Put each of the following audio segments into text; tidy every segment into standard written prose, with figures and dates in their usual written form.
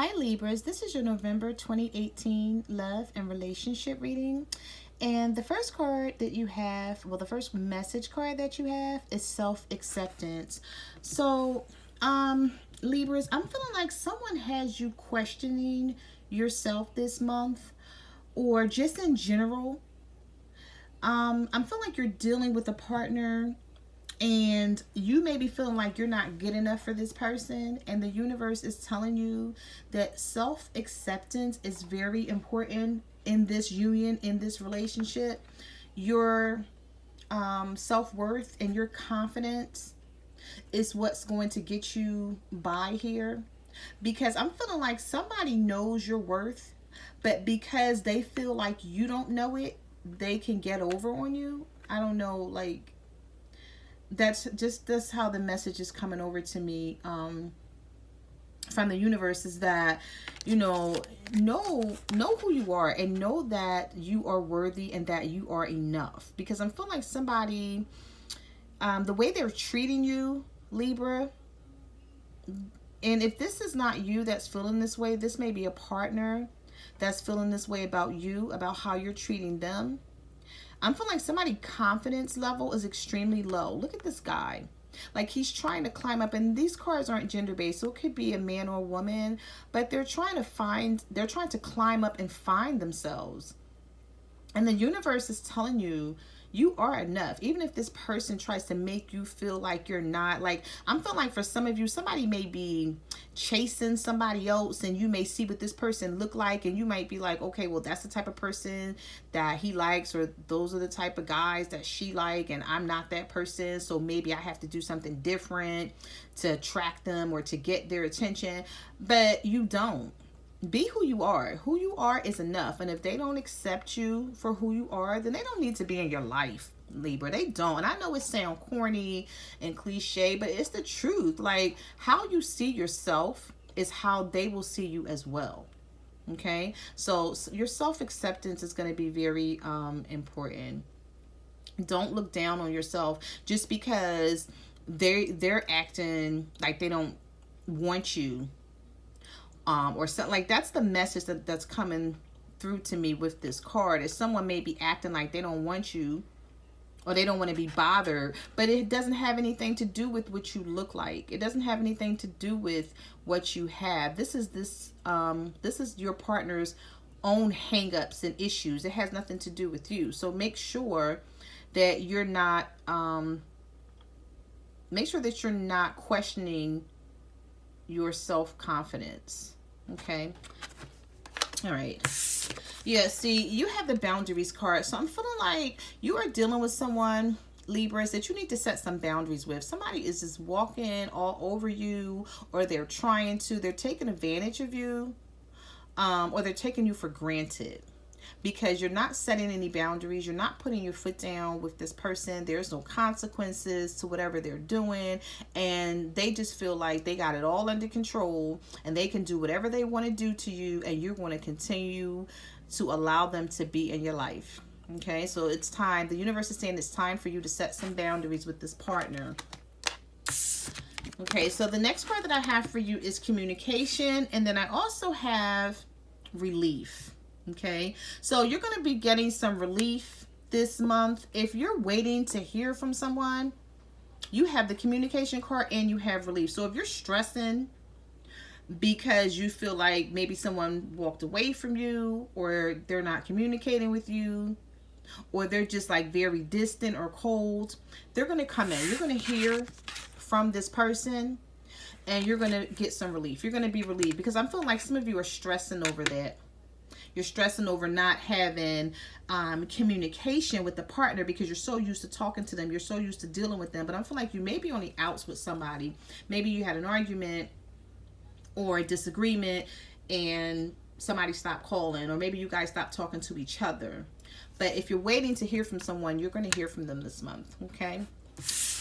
Hi Libras, this is your November 2018 love and relationship reading. And the first card that you have, well, the first message card that you have is self-acceptance. So, Libras, I'm feeling like someone has you questioning yourself this month or just in general. I'm feeling like you're dealing with a partner and you may be feeling like you're not good enough for this person, and the universe is telling you that self-acceptance is very important in this union, in this relationship. Your self-worth and your confidence is what's going to get you by here, because I'm feeling like somebody knows your worth, but because they feel like you don't know it, they can get over on you. I don't know, like, that's how the message is coming over to me from the universe, is that know who you are and know that you are worthy and that you are enough. Because I'm feeling like somebody, the way they're treating you, Libra, and if this is not you that's feeling this way, this may be a partner that's feeling this way about you, about how you're treating them. I'm feeling like somebody's confidence level is extremely low. Look at this guy. Like, he's trying to climb up, and these cards aren't gender-based, so it could be a man or a woman, but they're trying to climb up and find themselves. And the universe is telling you, you are enough. Even if this person tries to make you feel like you're not. Like, I'm feeling like for some of you, somebody may be chasing somebody else, and you may see what this person look like, and you might be like, okay, well, that's the type of person that he likes, or those are the type of guys that she like, and I'm not that person, so maybe I have to do something different to attract them or to get their attention. But you don't. Be who you are. Who you are is enough. And if they don't accept you for who you are, then they don't need to be in your life, Libra. They don't. And I know it sounds corny and cliche, but it's the truth. Like, how you see yourself is how they will see you as well. Okay? So your self-acceptance is going to be very important. Don't look down on yourself just because they're acting like they don't want you. Or something like that's the message that's coming through to me with this card, is someone may be acting like they don't want you or they don't want to be bothered, but it doesn't have anything to do with what you look like. It doesn't have anything to do with what you have. This is your partner's own hangups and issues. It has nothing to do with you. So make sure that you're not questioning your self-confidence. Okay. All right. Yeah, see, you have the boundaries card. So I'm feeling like you are dealing with someone, Libras, that you need to set some boundaries with. Somebody is just walking all over you, or they're taking advantage of you, or they're taking you for granted. Because you're not setting any boundaries. You're not putting your foot down with this person. There's no consequences to whatever they're doing. And they just feel like they got it all under control. And they can do whatever they want to do to you. And you're going to continue to allow them to be in your life. Okay, so it's time. The universe is saying it's time for you to set some boundaries with this partner. Okay, so the next part that I have for you is communication. And then I also have relief. Okay, so you're going to be getting some relief this month. If you're waiting to hear from someone, you have the communication card and you have relief. So if you're stressing because you feel like maybe someone walked away from you, or they're not communicating with you, or they're just like very distant or cold, they're going to come in. You're going to hear from this person and you're going to get some relief. You're going to be relieved, because I'm feeling like some of you are stressing over that. You're stressing over not having communication with the partner because you're so used to talking to them. You're so used to dealing with them. But I feel like you may be on the outs with somebody. Maybe you had an argument or a disagreement and somebody stopped calling, or maybe you guys stopped talking to each other. But if you're waiting to hear from someone, you're going to hear from them this month. Okay?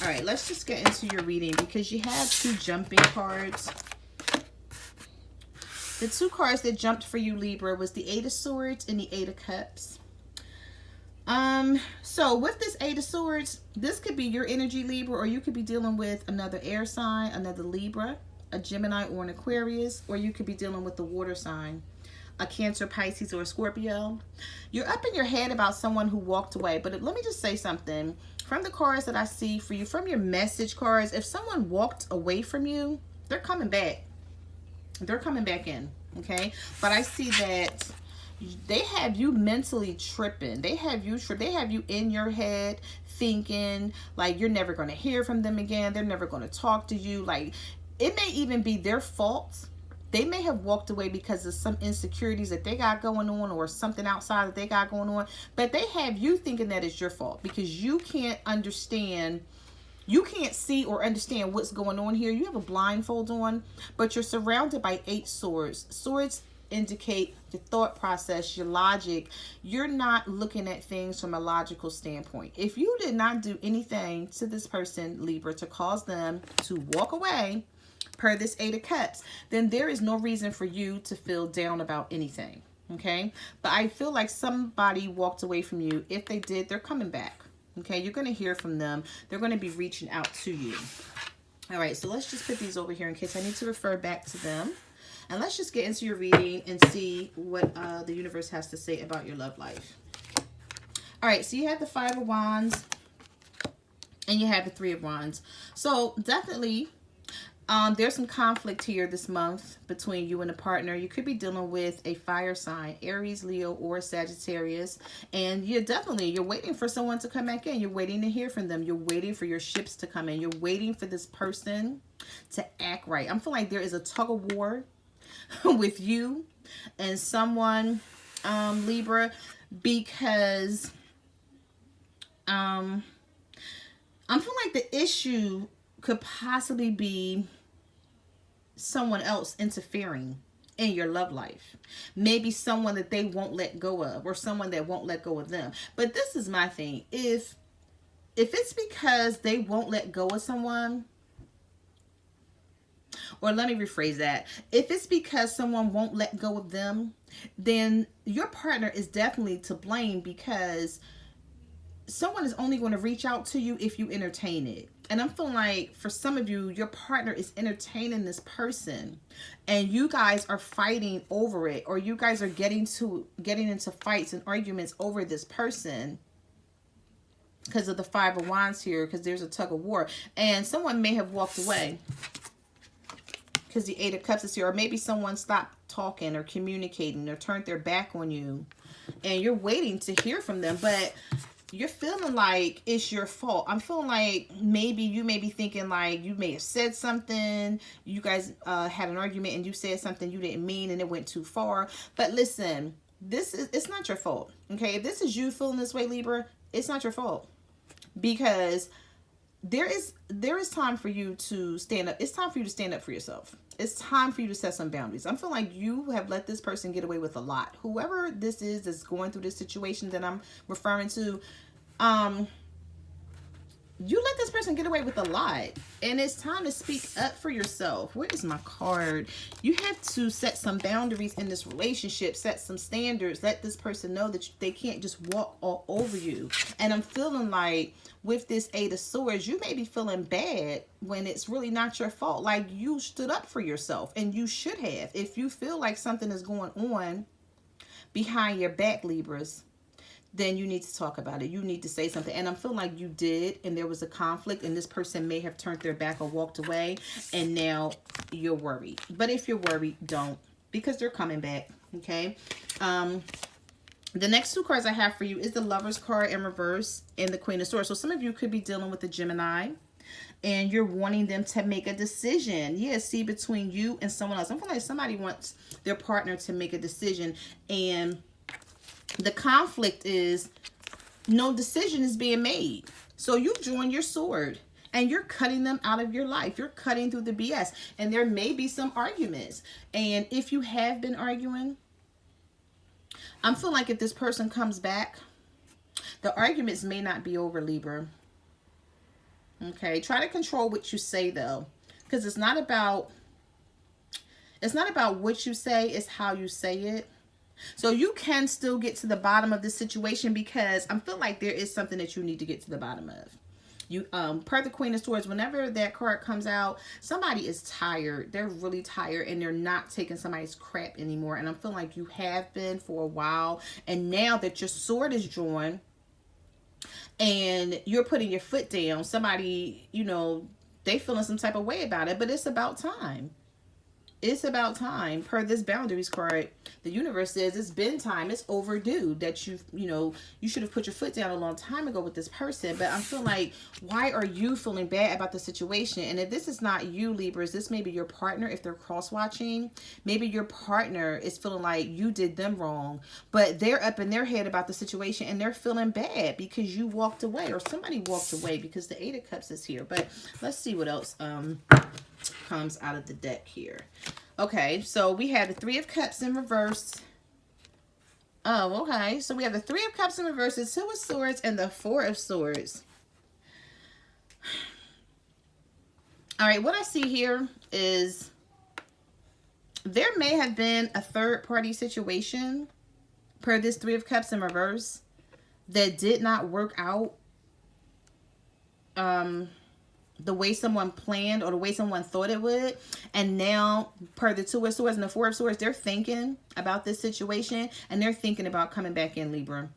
All right, let's just get into your reading, because you have two jumping cards. The two cards that jumped for you, Libra, was the Eight of Swords and the Eight of Cups. So with this Eight of Swords, this could be your energy, Libra, or you could be dealing with another air sign, another Libra. a Gemini or an Aquarius, or you could be dealing with the water sign, a Cancer, Pisces, or a Scorpio. You're up in your head about someone who walked away. But let me just say something. From the cards that I see for you, from your message cards, if someone walked away from you, they're coming back. They're coming back in, okay? But I see that they have you mentally tripping. They have you in your head thinking like you're never going to hear from them again. They're never going to talk to you. Like, it may even be their fault. They may have walked away because of some insecurities that they got going on, or something outside that they got going on. But they have you thinking that it's your fault because you can't understand. You can't see or understand what's going on here. You have a blindfold on, but you're surrounded by 8 swords. Swords indicate your thought process, your logic. You're not looking at things from a logical standpoint. If you did not do anything to this person, Libra, to cause them to walk away, per this 8 of Cups, then there is no reason for you to feel down about anything, okay? But I feel like somebody walked away from you. If they did, they're coming back, okay? You're going to hear from them. They're going to be reaching out to you. All right, so let's just put these over here in case I need to refer back to them. And let's just get into your reading and see what the universe has to say about your love life. All right, so you have the 5 of Wands and you have the 3 of Wands. So definitely, there's some conflict here this month between you and a partner. You could be dealing with a fire sign, Aries, Leo, or Sagittarius. And you're waiting for someone to come back in. You're waiting to hear from them. You're waiting for your ships to come in. You're waiting for this person to act right. I'm feeling like there is a tug of war with you and someone, Libra, because I'm feeling like the issue could possibly be someone else interfering in your love life. Maybe someone that they won't let go of, or someone that won't let go of them. But this is my thing. If it's because they won't let go of someone, or let me rephrase that. If it's because someone won't let go of them, then your partner is definitely to blame, because someone is only going to reach out to you if you entertain it. And I'm feeling like for some of you, your partner is entertaining this person and you guys are fighting over it, or you guys are getting into fights and arguments over this person because of the 5 of Wands here, because there's a tug of war. And someone may have walked away because the 8 of Cups is here, or maybe someone stopped talking or communicating or turned their back on you and you're waiting to hear from them, but you're feeling like it's your fault. I'm feeling like maybe you may be thinking like you may have said something. You guys had an argument and you said something you didn't mean and it went too far. But listen, it's not your fault. Okay, if this is you feeling this way, Libra, it's not your fault, because there is time for you to stand up. It's time for you to stand up for yourself. It's time for you to set some boundaries. I'm feeling like you have let this person get away with a lot. Whoever this is that's going through this situation that I'm referring to, you let this person get away with a lot. And it's time to speak up for yourself. Where is my card? You have to set some boundaries in this relationship. Set some standards. Let this person know that they can't just walk all over you. And I'm feeling like with this 8 of Swords, you may be feeling bad when it's really not your fault. Like, you stood up for yourself, and you should have. If you feel like something is going on behind your back, Libras, then you need to talk about it. You need to say something. And I'm feeling like you did, and there was a conflict, and this person may have turned their back or walked away, and now you're worried. But if you're worried, don't, because they're coming back, okay? The next 2 cards I have for you is the Lover's card in reverse and the Queen of Swords. So some of you could be dealing with a Gemini, and you're wanting them to make a decision. Yeah, see, between you and someone else. I'm feeling like somebody wants their partner to make a decision, and the conflict is no decision is being made. So you've drawn your sword and you're cutting them out of your life. You're cutting through the BS, and there may be some arguments. And if you have been arguing, I'm feeling like if this person comes back, the arguments may not be over, Libra. Okay, try to control what you say though, because it's not about what you say, it's how you say it. So you can still get to the bottom of this situation, because I'm feeling like there is something that you need to get to the bottom of. You per the Queen of Swords, whenever that card comes out, somebody is tired. They're really tired and they're not taking somebody's crap anymore. And I'm feeling like you have been for a while. And now that your sword is drawn and you're putting your foot down, somebody, you know, they feeling some type of way about it, but it's about time. It's about time. Per this boundaries card, the universe says it's been time. It's overdue that you know, you should have put your foot down a long time ago with this person. But I'm feeling like, why are you feeling bad about the situation? And if this is not you, Libras, this may be your partner. If they're cross-watching, maybe your partner is feeling like you did them wrong, but they're up in their head about the situation and they're feeling bad because you walked away or somebody walked away, because the Eight of Cups is here. But let's see what else comes out of the deck here. Okay, so we have the Three of Cups in reverse. Oh, okay. So we have the Three of Cups in reverse, the Two of Swords, and the Four of Swords. All right, what I see here is there may have been a third-party situation per this Three of Cups in reverse that did not work out the way someone planned or the way someone thought it would. And now, per the Two of Swords and the Four of Swords, they're thinking about this situation and they're thinking about coming back in, Libra.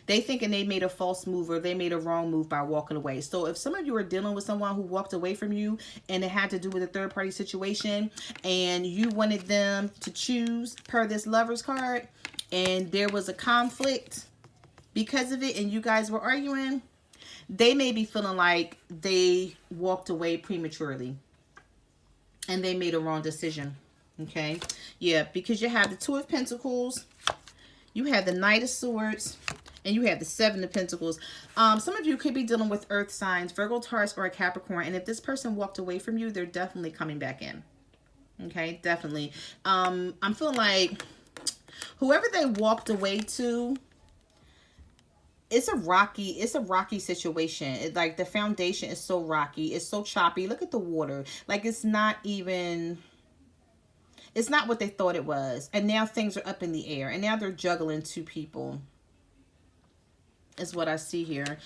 They thinking they made a false move or they made a wrong move by walking away. So if some of you are dealing with someone who walked away from you and it had to do with a third party situation and you wanted them to choose per this Lovers card and there was a conflict because of it and you guys were arguing, they may be feeling like they walked away prematurely and they made a wrong decision. Okay. Yeah. Because you have the Two of Pentacles, you have the Knight of Swords, and you have the Seven of Pentacles. Some of you could be dealing with earth signs, Virgo, Taurus, or a Capricorn. And if this person walked away from you, they're definitely coming back in. Okay. Definitely. I'm feeling like whoever they walked away to, it's a rocky situation. Like the foundation is so rocky. It's so choppy. Look at the water. Like it's not what they thought it was. And now things are up in the air. And now they're juggling two people. Is what I see here.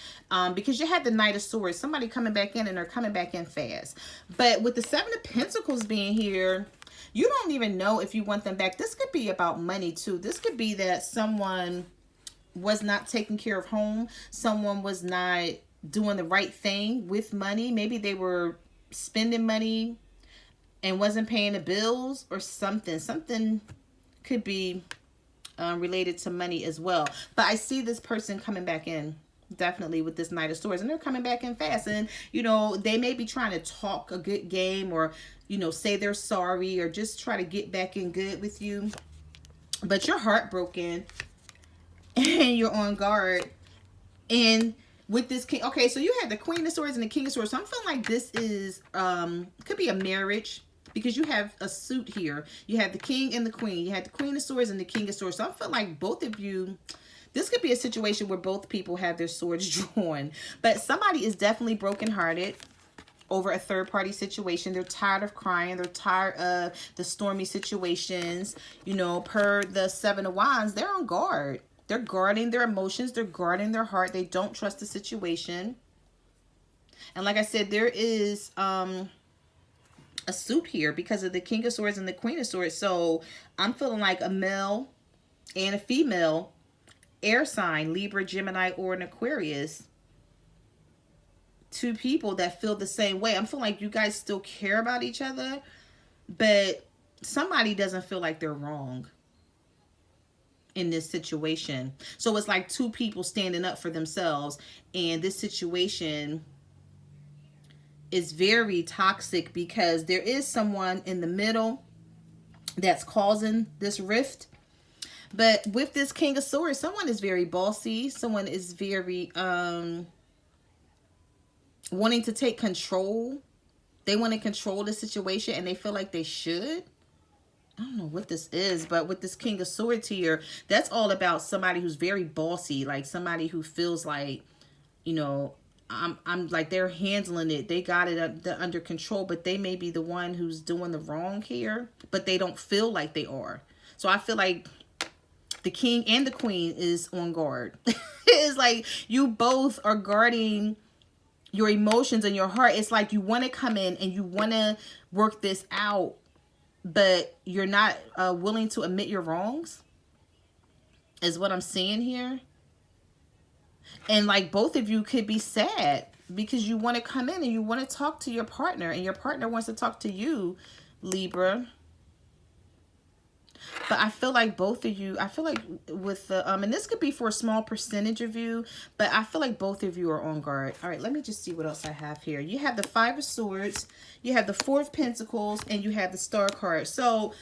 Because you had the Knight of Swords. Somebody coming back in and they're coming back in fast. But with the Seven of Pentacles being here, you don't even know if you want them back. This could be about money too. This could be that someone was not taking care of home. Someone was not doing the right thing with money. Maybe they were spending money and wasn't paying the bills or something. Something could be related to money as well. But I see this person coming back in definitely with this Knight of Swords, and they're coming back in fast. And, you know, they may be trying to talk a good game or, you know, say they're sorry or just try to get back in good with you. But you're heartbroken and you're on guard. And with this king, okay, so you had the Queen of Swords and the King of Swords. So I'm feeling like this is could be a marriage, because you have a suit here. You have the King and the Queen. You had the Queen of Swords and the King of Swords. So I feel like both of you, this could be a situation where both people have their swords drawn. But somebody is definitely brokenhearted over a third-party situation. They're tired of crying. They're tired of the stormy situations. You know, per the Seven of Wands, they're on guard. They're guarding their emotions. They're guarding their heart. They don't trust the situation. And like I said, there is a suit here because of the King of Swords and the Queen of Swords. So I'm feeling like a male and a female air sign, Libra, Gemini, or an Aquarius. Two people that feel the same way. I'm feeling like you guys still care about each other, but somebody doesn't feel like they're wrong in this situation. So it's like two people standing up for themselves, and this situation is very toxic because there is someone in the middle that's causing this rift. But with this King of Swords, someone is very bossy. Someone is very wanting to take control. They want to control the situation and they feel like they should. I don't know what this is, but with this King of Swords here, that's all about somebody who's very bossy, like somebody who feels like, you know, I'm like they're handling it. They got it under control, but they may be the one who's doing the wrong here, but they don't feel like they are. So I feel like the King and the Queen is on guard. It's like you both are guarding your emotions and your heart. It's like you want to come in and you want to work this out, but you're not willing to admit your wrongs, is what I'm seeing here. And like both of you could be sad because you want to come in and you want to talk to your partner, and your partner wants to talk to you, Libra. But I feel like both of you, I feel like with the, and this could be for a small percentage of you, but I feel like both of you are on guard. All right, let me just see what else I have here. You have the Five of Swords, you have the Four of Pentacles, and you have the Star card. So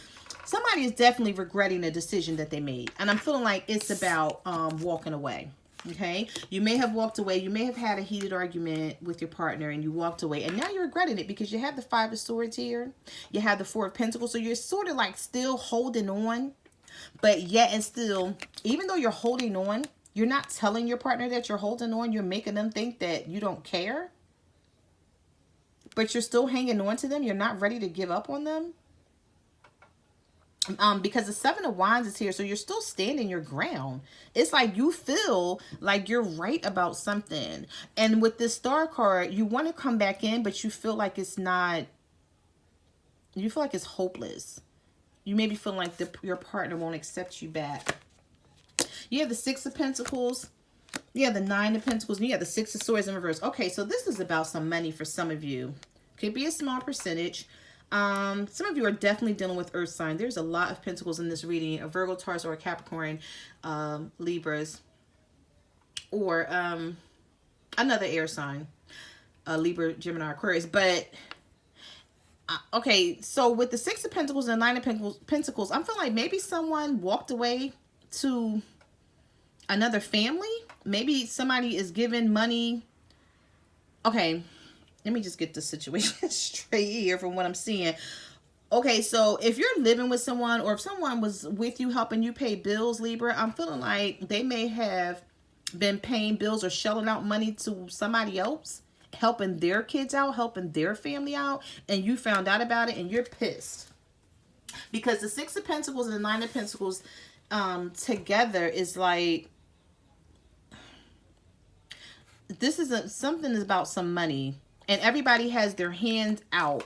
somebody is definitely regretting a decision that they made. And I'm feeling like it's about walking away. Okay, you may have walked away. You may have had a heated argument with your partner and you walked away, and now you're regretting it because you have the Five of Swords here. You have the Four of Pentacles. So you're sort of like still holding on, but yet and still, even though you're holding on, you're not telling your partner that you're holding on. You're making them think that you don't care, but you're still hanging on to them. You're not ready to give up on them. Because the Seven of Wands is here, so you're still standing your ground. It's like you feel like you're right about something. And with this Star card, you want to come back in, but you feel like it's not, you feel like it's hopeless. You may be feeling like your partner won't accept you back. You have the Six of Pentacles, you have the Nine of Pentacles, and you have the Six of Swords in reverse. Okay, so this is about some money for some of you. Could be a small percentage. Some of you are definitely dealing with earth sign. There's a lot of pentacles in this reading, a Virgo, Taurus, or a Capricorn, Libras, or another air sign, Libra, Gemini, Aquarius. But okay, so with the Six of Pentacles and the Nine of Pentacles, I'm feeling like maybe someone walked away to another family. Maybe somebody is giving money. Okay, let me just get the situation straight here from what I'm seeing. Okay, so if you're living with someone, or if someone was with you helping you pay bills, Libra, I'm feeling like they may have been paying bills or shelling out money to somebody else, helping their kids out, helping their family out, and you found out about it and you're pissed. Because the Six of Pentacles and the Nine of Pentacles together is like, this is something is about some money. And everybody has their hands out.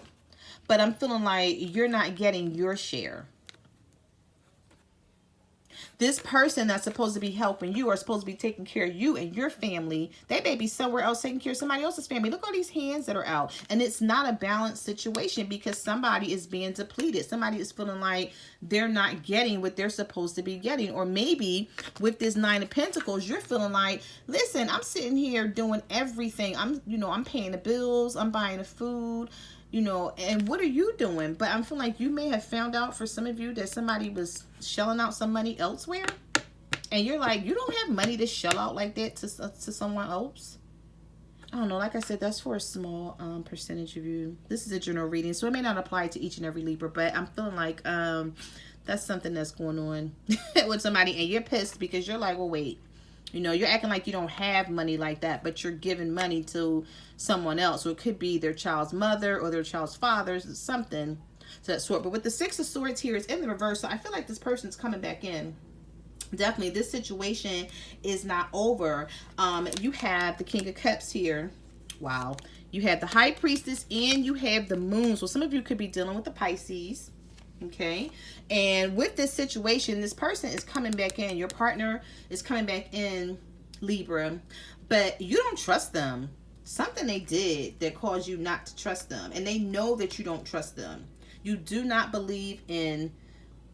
But I'm feeling like you're not getting your share. This person that's supposed to be helping you, or supposed to be taking care of you and your family, they may be somewhere else taking care of somebody else's family. Look at all these hands that are out. And it's not a balanced situation because somebody is being depleted. Somebody is feeling like they're not getting what they're supposed to be getting. Or maybe with this Nine of Pentacles, you're feeling like, listen, I'm sitting here doing everything. I'm paying the bills. I'm buying the food. And what are you doing? But I'm feeling like you may have found out, for some of you, that somebody was shelling out some money elsewhere. And you're like, you don't have money to shell out like that to someone else. I don't know. Like I said, that's for a small percentage of you. This is a general reading, so it may not apply to each and every Libra. But I'm feeling like that's something that's going on with somebody. And you're pissed because you're like, well, wait. You're acting like you don't have money like that, but you're giving money to someone else. So it could be their child's mother or their child's father, something to that sort. But with the Six of Swords here, it's in the reverse. So I feel like this person's coming back in. Definitely, this situation is not over. You have the King of Cups here. Wow. You have the High Priestess and you have the Moon. So some of you could be dealing with the Pisces. Okay, and with this situation, this person is coming back in. Your partner is coming back in, Libra, but you don't trust them. Something they did that caused you not to trust them, and they know that you don't trust them. You do not believe in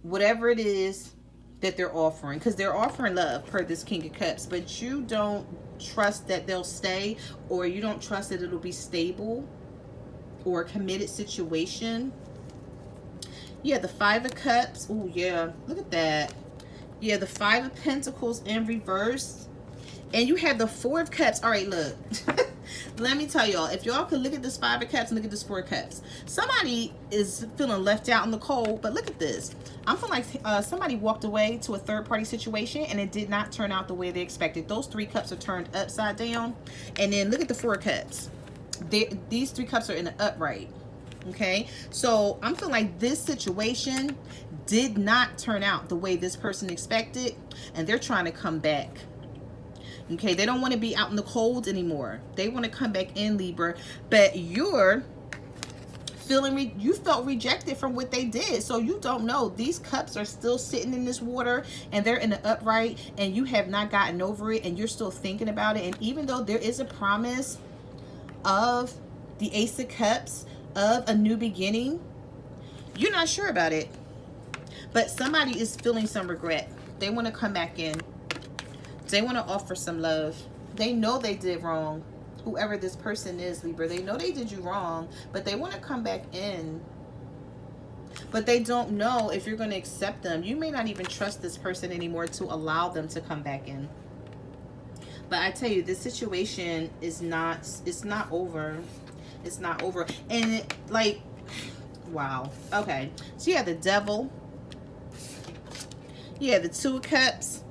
whatever it is that they're offering, because they're offering love per this King of Cups, but you don't trust that they'll stay, or you don't trust that it'll be stable or a committed situation. Yeah, the Five of Cups. Oh, yeah. Look at that. Yeah, the Five of Pentacles in reverse. And you have the Four of Cups. All right, look. Let me tell y'all. If y'all could look at this Five of Cups and look at this Four of Cups. Somebody is feeling left out in the cold. But look at this. I'm feeling like somebody walked away to a third-party situation and it did not turn out the way they expected. Those three cups are turned upside down. And then look at the Four of Cups. These three cups are in the upright. Okay, so I'm feeling like this situation did not turn out the way this person expected, and they're trying to come back. Okay, they don't want to be out in the cold anymore. They want to come back in, Libra, but you're feeling you felt rejected from what they did, so you don't know. These cups are still sitting in this water, and they're in the upright, and you have not gotten over it, and you're still thinking about it. And even though there is a promise of the Ace of Cups, of a new beginning, you're not sure about it. But somebody is feeling some regret. They want to come back in. They want to offer some love. They know they did wrong. Whoever this person is, Libra, they know they did you wrong, but they want to come back in. But they don't know if you're going to accept them. You may not even trust this person anymore to allow them to come back in. But I tell you, this situation is not, it's not over. It's not over. And it, like, wow. Okay. So you have the Devil. You have the Two of Cups.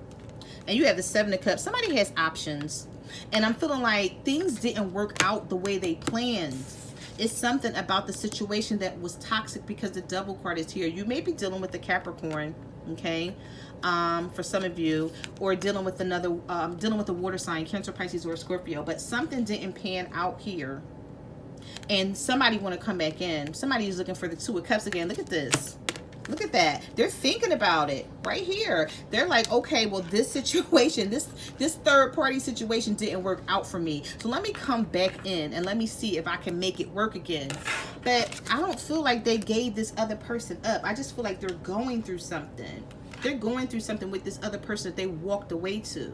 And you have the Seven of Cups. Somebody has options. And I'm feeling like things didn't work out the way they planned. It's something about the situation that was toxic because the Devil card is here. You may be dealing with the Capricorn, okay, for some of you, or dealing with another, dealing with a water sign, Cancer, Pisces, or Scorpio. But something didn't pan out here. And somebody want to come back in. Somebody is looking for the Two of Cups again. Look at this. Look at that. They're thinking about it right here. They're like, okay, well, this situation, this third party situation didn't work out for me. So let me come back in and let me see if I can make it work again. But I don't feel like they gave this other person up. I just feel like they're going through something. They're going through something with this other person that they walked away to.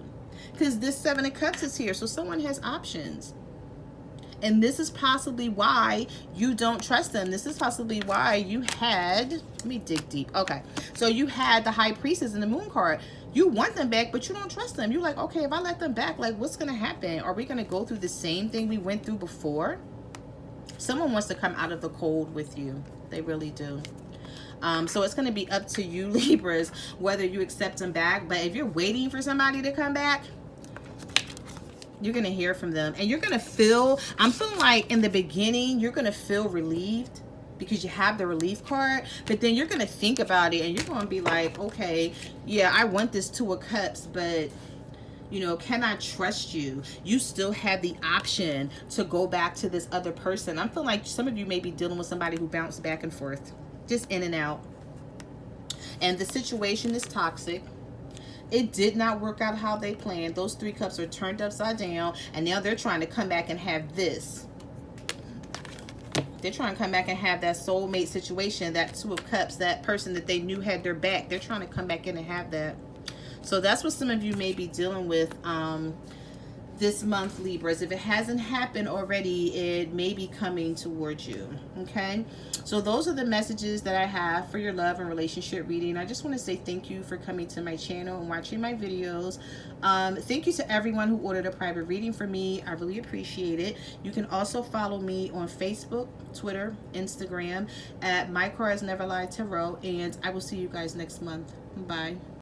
Because this Seven of Cups is here. So someone has options. And this is possibly why you don't trust them. This is possibly why you had, let me dig deep. Okay, so you had the High Priestess and the Moon card. You want them back, but you don't trust them. You're like, okay, if I let them back, like, what's going to happen? Are we going to go through the same thing we went through before? Someone wants to come out of the cold with you. They really do. So it's going to be up to you, Libras, whether you accept them back. But if you're waiting for somebody to come back, you're going to hear from them, and you're going to feel, I'm feeling like in the beginning, you're going to feel relieved because you have the relief card, but then you're going to think about it and you're going to be like, okay, yeah, I want this Two of Cups, but you know, can I trust you? You still have the option to go back to this other person. I'm feeling like some of you may be dealing with somebody who bounced back and forth, just in and out. And the situation is toxic. It did not work out how they planned. Those Three Cups are turned upside down, and now they're trying to come back and have this. They're trying to come back and have that soulmate situation, that Two of Cups, that person that they knew had their back. They're trying to come back in and have that. So that's what some of you may be dealing with this month, Libras. If it hasn't happened already, it may be coming towards you. Okay, so those are the messages that I have for your love and relationship reading. I just want to say thank you for coming to my channel and watching my videos. Thank you to everyone who ordered a private reading for me. I really appreciate it. You can also follow me on Facebook, Twitter, Instagram at My Cards Never Lie Tarot, and I will see you guys next month. Bye.